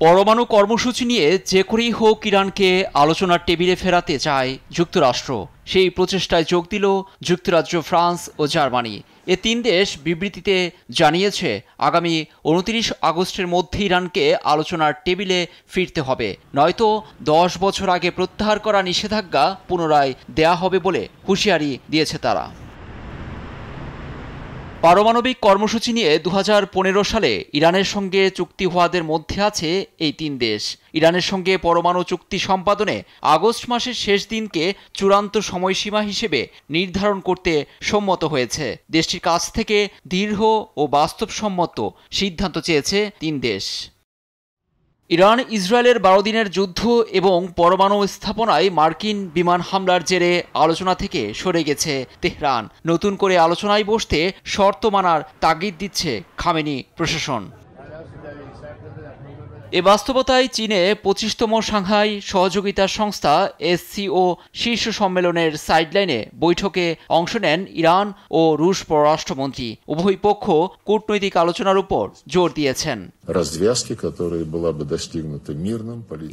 পরমাণু কর্মসূচি নিয়ে যে করেই হোক ইরানকে আলোচনার টেবিলে ফেরাতে চায় যুক্তরাষ্ট্র। সেই প্রচেষ্টায় যোগ দিল যুক্তরাজ্য, ফ্রান্স ও জার্মানি। এ তিন দেশ বিবৃতিতে জানিয়েছে আগামী ২৯ আগস্টের মধ্যে ইরানকে আলোচনার টেবিলে ফিরতে হবে, নয়তো ১০ বছর আগে প্রত্যাহার করা নিষেধাজ্ঞা পুনরায় দেয়া হবে বলে হুঁশিয়ারি দিয়েছে তারা। পারমাণবিক কর্মসূচি নিয়ে ২০১৫ সালে ইরানের সঙ্গে চুক্তি হওয়াদের মধ্যে আছে এই তিন দেশ। ইরানের সঙ্গে পরমাণু চুক্তি সম্পাদনে আগস্ট মাসের শেষ দিনকে চূড়ান্ত সময়সীমা হিসেবে নির্ধারণ করতে সম্মত হয়েছে। দেশটির কাছ থেকে দৃঢ় ও বাস্তবসম্মত সিদ্ধান্ত চেয়েছে তিন দেশ। ইরান ইসরায়েলের ১২ দিনের যুদ্ধ এবং পরমাণু স্থাপনায় মার্কিন বিমান হামলার জেরে আলোচনা থেকে সরে গেছে তেহরান। নতুন করে আলোচনায় বসতে শর্ত মানার তাগিদ দিচ্ছে খামেনি প্রশাসন। এ বাস্তবতায় চীনে ২৫তম সাংহাই সহযোগিতা সংস্থা SCO শীর্ষ সম্মেলনের সাইডলাইনে বৈঠকে অংশ নেন ইরান ও রুশ পররাষ্ট্রমন্ত্রী। উভয় পক্ষ কূটনৈতিক আলোচনার উপর জোর দিয়েছেন।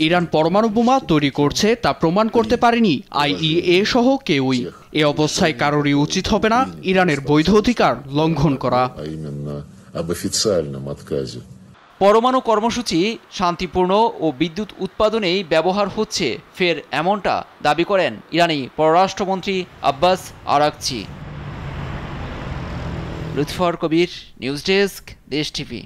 ইরান পরমাণু বোমা তৈরি করছে তা প্রমাণ করতে পারেনি IAEA সহ কেউই। এ অবস্থায় কারোরই উচিত হবে না ইরানের বৈধ অধিকার লঙ্ঘন করা। পরমাণু কর্মসূচি শান্তিপূর্ণ ও বিদ্যুৎ উৎপাদনেই ব্যবহার হচ্ছে ফের, এমনটা দাবি করেন ইরানি পররাষ্ট্রমন্ত্রী আব্বাস আরাগচি। লুৎফর কবির, নিউজ ডেস্ক, দেশ টিভি।